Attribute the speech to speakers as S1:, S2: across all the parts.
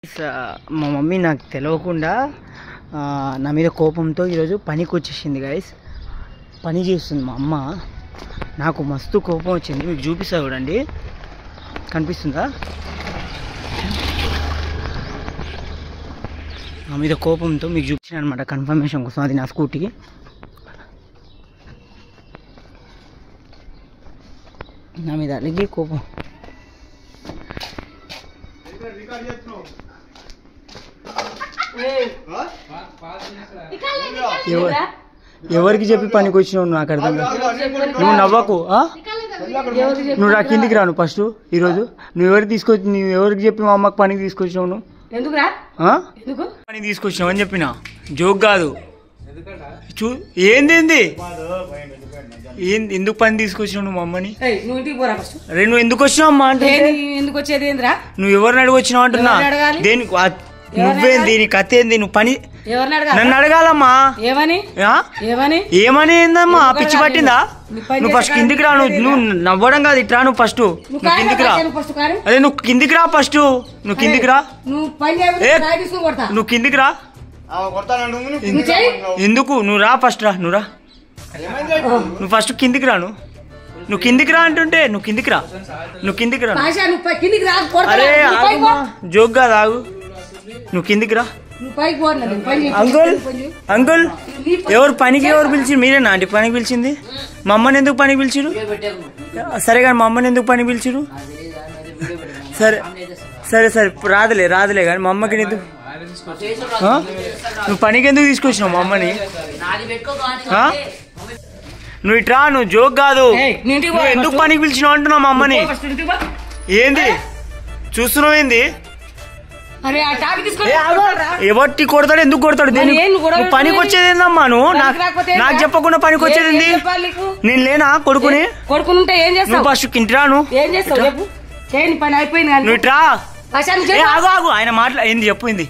S1: మా మమ్మీ నాకు తెలియకుండా నా మీద కోపంతో ఈరోజు పనికి వచ్చేసింది గైస్. పని చేస్తుంది మా అమ్మ. నాకు మస్తు కోపం వచ్చింది, మీకు చూపిస్తా చూడండి, కనిపిస్తుందా? నా మీద కోపంతో మీకు చూపించాను అనమాట, కన్ఫర్మేషన్ కోసం. అది నా స్కూటీకి. నా మీద అలాగే కోపం. ఎవరికి చెప్పి పనికి వచ్చినావు? నాకు అర్థం కాదు. నువ్వు నవ్వకు, నువ్వు నా కిందికి రాను ఫస్ట్. ఈరోజు నువ్వు ఎవరికి చెప్పి మా అమ్మకి పనికి తీసుకొచ్చినావు? నువ్వు పనికి తీసుకొచ్చినావు అని చెప్పిన, జోక్ కాదు. ఏంది ఎందుకు పని తీసుకొచ్చినావు నువ్వు మా అమ్మని? అరే నువ్వు ఎందుకు వచ్చినావు అమ్మా అంటే? నువ్వు ఎవరిని అడిగి వచ్చినావు అంటున్నా. దేనికి నువ్వేంది, దీని కథ ఏంది? నువ్వు పని నన్ను అడగాలమ్మా. ఏమని ఏందమ్మా? పిచ్చి పట్టిందా? నువ్వు ఫస్ట్ కిందికి రా. నువ్వు నవ్వడం కాదు, ఇట్రా. నువ్వు ఫస్ట్ నువ్వు కిందికి రా. అదే నువ్వు కిందికి రా ఫస్ట్. నువ్వు కిందికి రా. నువ్వు కిందికి రా. ఎందుకు? నువ్వు రా ఫస్ట్. రా, నువ్వు రా. నువ్వు ఫస్ట్ కిందికి రా. నువ్వు కిందికి రా అంటుంటే నువ్వు కిందికి రా. నువ్వు కిందికి రా. అరే జోక్ కాదు, ఆగు. నువ్వు కిందికి రా. అంకుల్ అంకుల్ ఎవరు పనికి పిలిచి? మీరేనా అంటే పనికి పిలిచింది? మా అమ్మని ఎందుకు పనికి పిలిచిరు? సరే కానీ మా అమ్మని ఎందుకు పనికి పిలిచిరు? సరే సరే సరే రాదులే కానీ మా అమ్మకి ఎందుకు? నువ్వు పనికి ఎందుకు తీసుకొచ్చినావు మా అమ్మని? నువ్వు ఇట్రా. నువ్వు జోక్ కాదు. నువ్వు ఎందుకు పనికి పిలిచినావు అంటున్నావు మా అమ్మని? ఏంది చూస్తున్నావు? ఏంది ఎవరికి కొడతాడు? ఎందుకు కొడతాడు? నువ్వు పనికి వచ్చేది ఏందమ్మా? నువ్వు నాకు చెప్పకుండా పనికి వచ్చేది? నేను లేనా కొడుకుని? నువ్వు ఫస్ట్ కింటిరా. నువ్వు ఇట్రా. ఆగు. ఆయన మాట్లా ఏంది చెప్పింది?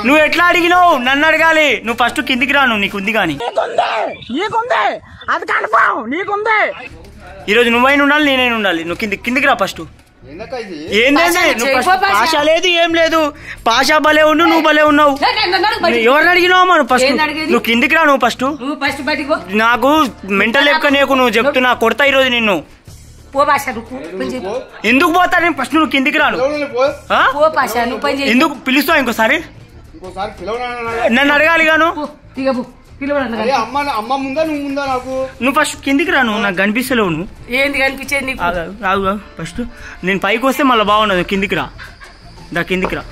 S1: నువ్వు ఎట్లా అడిగినావు? నన్ను అడగాలి. నువ్వు ఫస్ట్ కిందికి రా. నువ్వు నీకుంది కానీ ఈరోజు నువ్వైనా ఉండాలి, నేనైనా ఉండాలి. నువ్వు కిందికి రా ఫస్ట్. పాషా లేదు, ఏం లేదు. పాషా భలే ఉండు, నువ్వు భలే ఉన్నావు. ఎవరిని అడిగినావు మనం? ఫస్ట్ నువ్వు కిందికి రా. నువ్వు ఫస్ట్. నాకు మెంటల్ ఎక్క నీకు. నువ్వు చెప్తున్నా కొడతా ఈరోజు నిన్ను. ఎందుకు పోతా? నేను ఫస్ట్ నువ్వు కిందికి రాను. ఎందుకు పిలుస్తావు ఇంకోసారి? నన్ను అడగాలి గాను. నువ్వు ఫస్ట్ కిందికి రా. నువ్వు నాకు కనిపిస్తలేవు. నువ్వు ఏంది కనిపించేది? ఫస్ట్ నేను పైకి వస్తే మళ్ళీ బాగుండదు. కిందికి రా. కిందికి రా.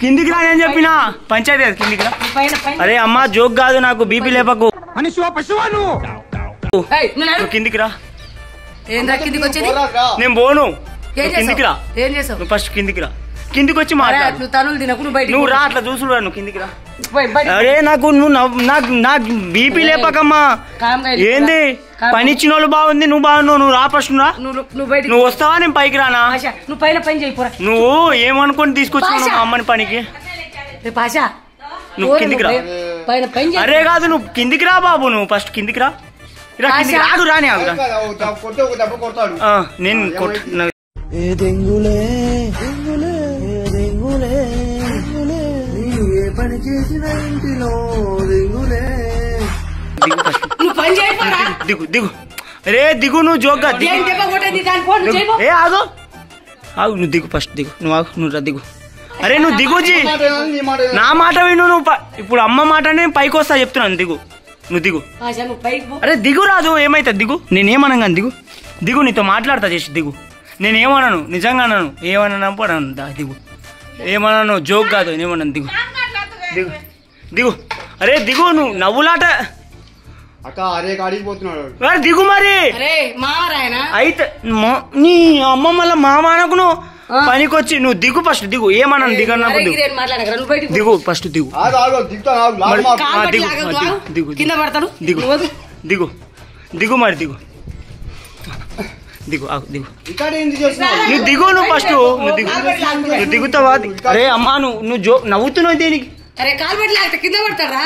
S1: కిందికి రా అని చెప్పినా. పంచాయతీ కదా, కిందికి రా. అరే అమ్మా జోక్ కాదు, నాకు బీపీ లేపకు. కిందికి రా. నేను పోను. కిందికి రా. నువ్వు ఫస్ట్ కిందికి రా. కిందికి వచ్చి మాట్లాడు. నువ్వు రా. అట్లా చూసురా. నువ్వు కిందికి రా. అరే నాకు నాకు బీపీ లేపకమ్మా. ఏంది పని ఇచ్చిన వాళ్ళు బాగుంది, నువ్వు బాగున్నావు. నువ్వు రా ఫస్ట్. నువ్వు వస్తావా? నేను పైకి రానా? నువ్వు ఏమనుకొని తీసుకొచ్చుకున్నావు మా అమ్మని పనికి? నువ్వు కిందికి రా. అరే కాదు, నువ్వు కిందికి రా బాబు. నువ్వు ఫస్ట్ కిందికి రా. రాడు రాని నేను పని చేసిన ఇంటిలో దిగు. అరే దిగు. నువ్వు జోక్గా ఆగు. నువ్వు దిగు ఫస్ట్. దిగు. నువ్వు రా. దిగు. అరే నువ్వు దిగుజీ. నా మాట విను. నువ్వు ఇప్పుడు అమ్మ మాట నేను పైకి వస్తా చెప్తున్నాను. దిగు. నువ్వు దిగు. అరే దిగు రాదు. ఏమైతుంది? దిగు. నేనేమన్నా కానీ దిగు. నీతో మాట్లాడతా చేసి దిగు. నేనేమన్నాను? నిజంగా అన్నాను. ఏమన్నా పడాను. దిగు. ఏమన్నాను? జోక్ కాదు. ఏమన్నాను? దిగు. దిగు. అరే దిగు. నువ్వు నవ్వులాట. దిగు మరి. అయితే నీ అమ్మ మళ్ళా మా మానకు నువ్వు పనికొచ్చి నువ్వు దిగు ఫస్ట్. దిగు. ఏమన్నాను? దిగన్నప్పుడు దిగు ఫస్ట్. దిగు. దిగు మరి. దిగు. నువ్వు దిగు. నువ్వు ఫస్ట్ నువ్వు దిగుతావా? అరే అమ్మా నువ్వు నవ్వుతున్నావు దేనికి? అరే కాల్ పెట్టి లాగితే కింద పడతారా?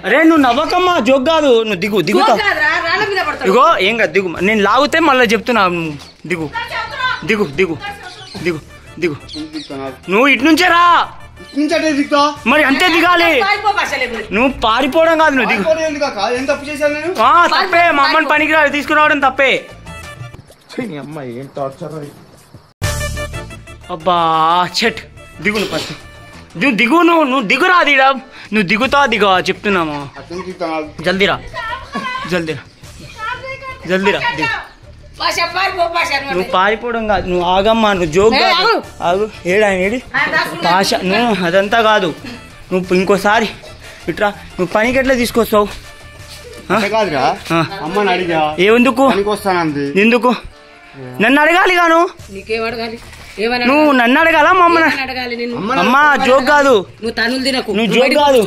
S1: అరే నువ్వు నవ్వకమ్మా, జోక్ కాదు. నువ్వు దిగుతావు. ఇగో ఏం కాదు, దిగు. నేను లాగితే మళ్ళీ చెప్తున్నా. దిగు దిగు దిగు దిగు దిగు నువ్వు ఇటు నుంచే రా మరి అంతే దిగాలి నువ్వు పారిపోవడం కాదు నువ్వు దిగు తప్పే మా అమ్మని పనికి రా తీసుకురావడం తప్పే అబ్బా చెట్ దిగు నువ్వు ఫస్ట్ దిగు నువ్వు దిగురా దిగా నువ్వు దిగుతావా దిగా చెప్తున్నామా జల్దీరా జల్దీరా జల్దీరా దిగు నువ్వు పారిపోవడం కాదు నువ్వు ఆగమ్మా నువ్వు జోక్ ఆగు ఏడి భాష నువ్వు అదంతా కాదు నువ్వు ఇంకోసారి ఇట్రా నువ్వు పనికి ఎట్లా తీసుకొస్తావు ఎందుకు ఎందుకు నన్ను అడగాలి గాను నువ్వు నన్ను అడగాల మా అమ్మ అమ్మా జోక్ కాదు నువ్వు జోక్ కాదు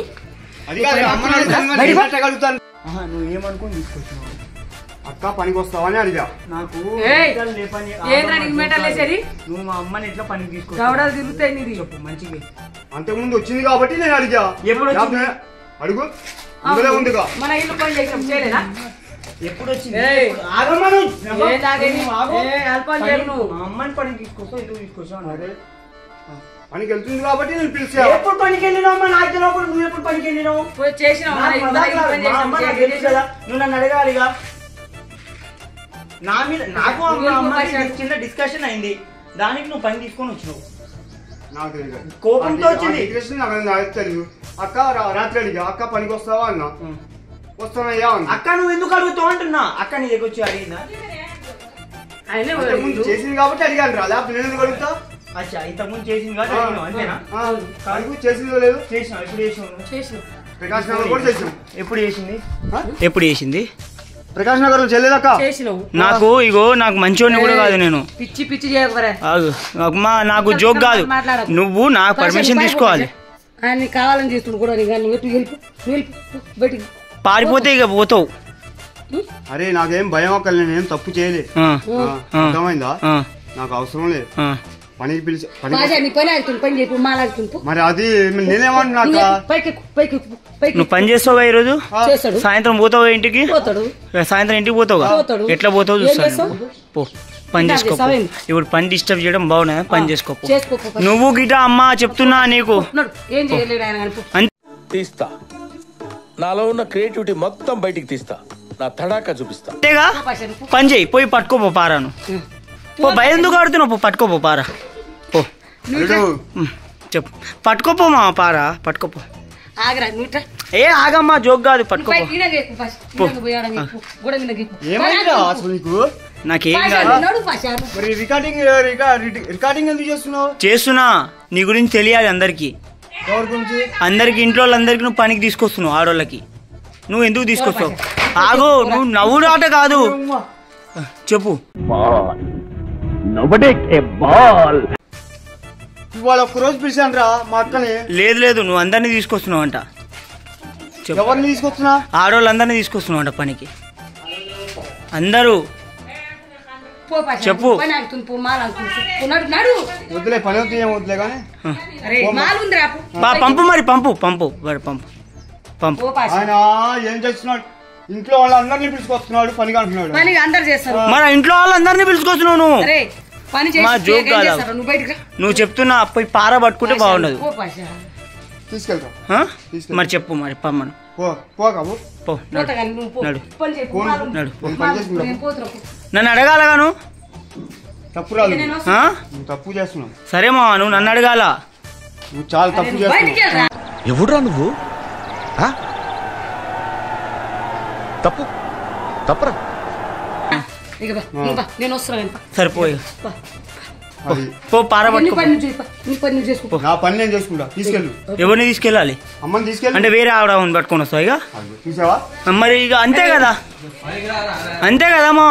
S1: నువ్వు ఏమనుకుని తీసుకొచ్చినావు
S2: అక్క పనికి వస్తావని అడిగా నాకు
S1: నువ్వు మా అమ్మని ఎట్లా పనికి తీసుకొస్తావు తిరుగుతాయి చెప్పు మంచిగా
S2: అంతకుముందు వచ్చింది కాబట్టి నేను అడిగా
S1: ఎప్పుడు
S2: అడుగు ఇందులో ఉందిగా
S3: మన ఇల్లు పని చేసాం చేయలేదా
S1: ఎప్పుడు వచ్చింది అమ్మని పనికి తీసుకొస్తావు ఎందుకు తీసుకొచ్చావు
S2: పనికి వెళ్తుంది కాబట్టి నేను పిలిచా
S1: ఎప్పుడు పనికి వెళ్ళినావు నాకు తెలియకుండా నువ్వు ఎప్పుడు పనికి వెళ్ళినావు నువ్వు నన్ను అడగాలిగా నా మీద నాకు చిన్న డిస్కషన్ అయింది దానికి నువ్వు పని తీసుకొని వచ్చినావు కోపంతో వచ్చింది
S2: తెలియదు అక్క రాత్రి అడిగా అక్క పనికి వస్తావా అన్నా వస్తానయ్యా
S1: అక్క నువ్వు ఎందుకు అడుగుతావు అంటున్నా అక్క నీ దగ్గర వచ్చి అడిగిందా
S2: చేసింది కాబట్టి అడిగాను రా లేకపోతే నేను ఎందుకు అడుగుతా
S1: అచ్చా ఇంతకుముందు చేసింది కాబట్టి అంతేనా
S2: చేసిందో లేదు
S1: చేసినావు ఎప్పుడు చేసినావు
S2: ప్రకాశ్ నగర్ కూడా చేసాం
S1: ఎప్పుడు చేసింది
S2: ప్రకాశ్ నగర్ లో చెల్లేదక్క
S1: నాకు నాకు మంచోడిని కూడా కాదు నేను
S3: పిచ్చి పిచ్చి చేయకరా
S1: అమ్మా నాకు జోక్ కాదు నువ్వు నాకు పర్మిషన్ తీసుకోవాలి
S3: కావాలని చేస్తుడు కూడా
S1: పారిపోతే ఇక పోతావు
S2: అరే నాకేం భయం అక్క నేనేం తప్పు చేయలే అర్థమైందా నాకు అవసరం లేదు పనికి పిలిచి మరి అది నేనేమంటున్నా
S1: నువ్వు పని చేస్తావా ఈరోజు సాయంత్రం పోతావా ఇంటికి సాయంత్రం ఇంటికి పోతావుగా ఎట్లా పోతావు చూస్తాను పో పని చేసుకో ఇప్పుడు పని డిస్టర్బ్ చేయడం బాగున్నా పని చేసుకో నువ్వు గిట అమ్మా చెప్తున్నా నీకు
S4: తీస్తా నాలో ఉన్న క్రియేటివిటీ మొత్తం బయటికి తీస్తా నా తడాకా చూపిస్తా
S1: అంతేగా పని చేయి పోయి పట్టుకోపో పారాను పో భయం ఎందుకు ఆడుతున్నావు పట్టుకోపో పారా పో చెప్పు పట్టుకోపో మా పారా పట్టుకోపో ఏ ఆగమ్మా జోక్ కాదు పట్టుకోపో నాకేం కాదు
S2: రికార్డింగ్ ఎందుకు చేస్తున్నావు
S1: చేస్తున్నా నీ గురించి తెలియాలి అందరికి అందరికి ఇంట్లో వాళ్ళందరికి నువ్వు పనికి తీసుకొస్తున్నావు ఆడోళ్ళకి నువ్వు ఎందుకు తీసుకొస్తావు ఆగో నువ్వు నవ్వుడు ఆట కాదు చెప్పు
S2: ఇవాళ ఒక్క రోజు పిలిచాను రా మా అక్కని
S1: లేదు నువ్వు అందరినీ తీసుకొస్తున్నావు అంట
S2: ఎవరిని తీసుకొస్తున్నా
S1: ఆడోళ్ళందరినీ తీసుకొస్తున్నావు అంట పనికి అందరూ చెప్పు
S2: వద్దులే పని వద్దు ఏం వద్దులే కానీ
S1: పంపు మరి పంపు
S2: ఆయన ఏం చేస్తున్నాడు ఇంట్లో వాళ్ళందరినీ పిలుచుకొస్తున్నాడు పని అంటున్నాడు
S1: మరి ఇంట్లో వాళ్ళందరినీ పిలుచుకొస్తున్నావు నువ్వు మా జోక్ కాదు నువ్వు చెప్తున్నా పోయి పార పట్టుకుంటే బాగుండదు
S2: తీసుకెళ్తా
S1: మరి చెప్పు మరి పమ్మను పో నడు నన్ను అడగాలగాను
S2: తప్పు రాదు తప్పు చేస్తున్నావు
S1: సరే మా నువ్వు నన్ను అడగాల
S2: నువ్వు చాలా తప్పు చేస్తున్నావు
S4: ఎవడురా నువ్వు తప్పు తప్పరా
S1: సరిపోయి పో పార పట్టుకో
S2: నా పని నేను చేసుకుంటా తీసుకెళ్ళు
S1: ఎవరిని తీసుకెళ్ళాలి
S2: అమ్మని తీసుకెళ్ళి
S1: అంటే వేరే ఆవిడ పట్టుకొని వస్తావు ఇక
S2: చూసావా
S1: మరి ఇక అంతే కదా మా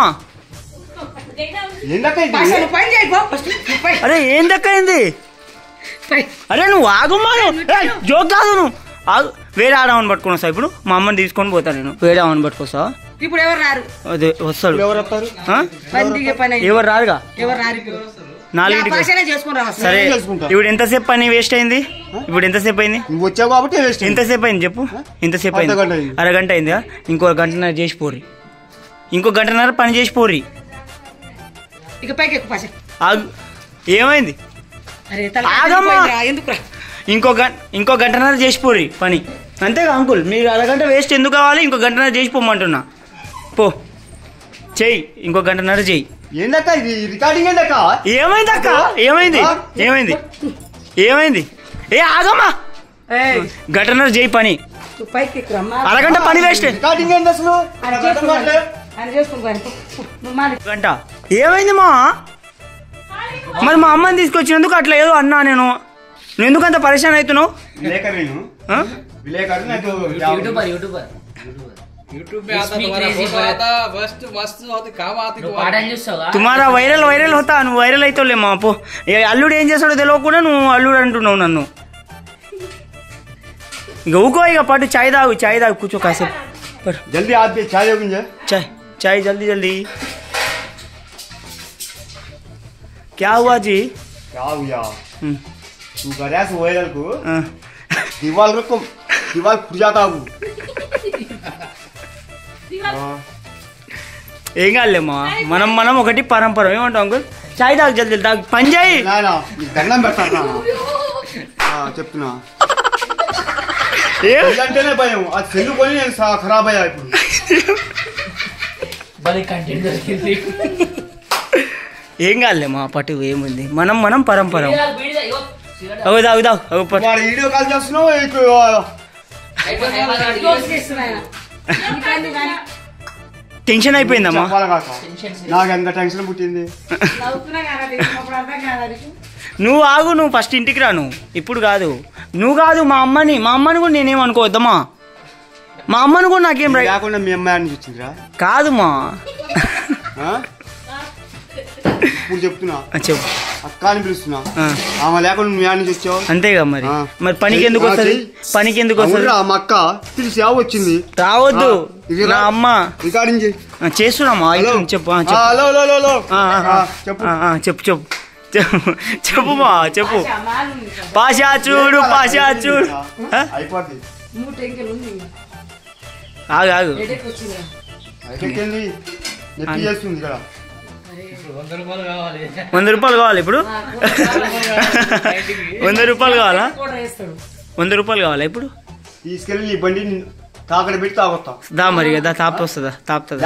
S1: అరే ఏం దక్కైంది అరే నువ్వు ఆగుమ్మా జోక్ కాదు నువ్వు ఆగు వేరే ఆడమని పట్టుకొని వస్తావు ఇప్పుడు మా అమ్మని తీసుకొని పోతాను నేను వేరే ఆమెను పట్టుకొస్తావా
S3: ఇప్పుడు ఎవరు రారు
S1: అదే వస్తాడు ఎవరు రారుగా 4 సరే ఇప్పుడు ఎంతసేపు పని వేస్ట్ అయింది ఇప్పుడు ఎంతసేపు అయింది
S2: వచ్చావు కాబట్టి
S1: ఎంతసేపు అయింది చెప్పు ఎంతసేపు అయింది అరగంట అయిందా ఇంకో గంటన్నర చేసి పోర్రి ఇంకో గంటన్నర పని చేసి పోర్రి
S3: ఇక పైకి ఎక్కువ పాష.
S1: ఆగు. ఏమైంది?
S3: అరే తల
S1: ఆగమ్మా.
S3: ఎందుకురా?
S1: ఇంకో గంటన్నర చేసిపోర్రి పని. అంతేగా అంకుల్, మీరు అరగంట వేస్ట్ ఎందుకు కావాలి? ఇంకో గంటన్నర చేసిపోమంటున్నా. పో చెయ్యి, ఇంకో గంటన్నర చెయ్యి.
S2: ఏందక్క ఇది రికార్డింగ్ ఏందక్క?
S1: ఏమైంది అక్క? ఏమైంది? ఏమైంది? ఏమైంది? ఏ ఆగమ్మా,
S3: ఏయ్,
S1: గంటన్నర చేయి పని.
S3: నువ్వు పైకి ఎక్కురా అమ్మా.
S1: అరగంట పని వేస్ట్.
S2: రికార్డింగ్ ఏంది అసలు?
S3: ఆయన చేసుకుంటాను, ఆయన చేసుకుంటాను. నువ్వు మాది
S1: గంట ఏమైంది మా? మరి మా అమ్మని తీసుకొచ్చినందుకు అట్లా ఏదో అన్నా నేను. నువ్వు ఎందుకు అంత పరేషాన్ అవుతున్నావు?
S2: విలేకరు నేను.
S1: ఆ?
S2: విలేకరు నాకు
S1: తుమారా వైరల్ హోతా, నువ్వు వైరల్ అవుతావులే మా. పో, అల్లుడు ఏం చేస్తాడో తెలియకుండా నువ్వు అల్లుడు అంటున్నావు నన్ను. ఇక ఊకో, ఇక పట్టు చాయ్ తాగు కూర్చో కాసేపు.
S2: जल्दी आप भी चाय हो गई
S1: चाय जल्दी. क्या हुआ जी?
S2: क्या हुआ? तू गया वायरल को
S1: हाँ.
S2: दीवार को दीवार खुद जाता हूँ.
S1: ఏం కాదులేమ్మా, మనం ఒకటి పరంపర. ఏమంటావు అంకుల్? చాయ్ తాగు, జల్దీ తాగు, పని చేయి.
S2: దండం పెడతా చెప్తున్నా. అంటేనే భయం, ఆ సెల్లు కొని నేను ఖరాబ్ అయ్యా ఇప్పుడు.
S1: ఏం కాదులేమ్మా, పట్టు ఏముంది, మనం పరంపర.
S2: వీడియో కాల్ చేస్తున్నావు.
S1: టెన్షన్ అయిపోయిందమ్మా.
S2: నాకు ఎంత టెన్షన్ పుట్టింది.
S1: నువ్వు ఆగు, నువ్వు ఫస్ట్ ఇంటికి రా. నువ్వు ఇప్పుడు కాదు, నువ్వు కాదు, మా అమ్మని కూడా నేనేమనుకోవద్దమ్మా. మా అమ్మని కూడా నాకేం
S2: లేకుండా మీ అమ్మాయి వచ్చిందిరా.
S1: కాదు మా,
S2: ఇప్పుడు చెప్తున్నా,
S1: చెప్పు.
S2: అక్క అని పిలుస్తున్నా. ఆమె లేకుండా నువ్వు యాడ్ నుంచి వచ్చావు.
S1: అంతేగా మరి. మరి పనికి ఎందుకు వస్తుంది? పనికి ఎందుకు వస్తుంది?
S2: మా అక్క పిలిచి వచ్చింది.
S1: రావద్దు, నా అమ్మ.
S2: రికార్డింగ్
S1: చేస్తున్నామా? చెప్పు చెప్పు మా, చెప్పు. పాషా చూడు.
S2: అయిపోద్ది.
S1: ఆగు.
S2: నెప్పి చేస్తుంది ఇక్కడ.
S1: 100 రూపాయలు కావాలి ఇప్పుడు. 100 రూపాయలు కావాలా? 100 రూపాయలు కావాలా ఇప్పుడు?
S2: తీసుకెళ్ళి నీ బండి తాకడ పెట్టి తాగొస్తా.
S1: దా మరి, దా తాపుతుందా? తాపుతుందా?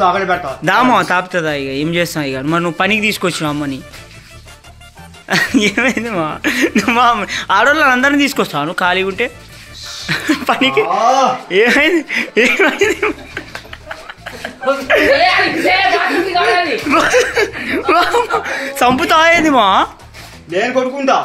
S2: తాకడ పెడతా.
S1: దామా తాపుతుందా? ఇక ఏం చేస్తావు ఇక. మరి నువ్వు పనికి తీసుకొచ్చినావు అమ్మని. ఏమైంది మా? మా ఆడవాళ్ళని అందరినీ తీసుకొస్తావు నువ్వు ఖాళీ ఉంటే పనికి. ఏమైంది? చంపుతా అయింది మా.
S2: నేను కొట్టుకుంటా.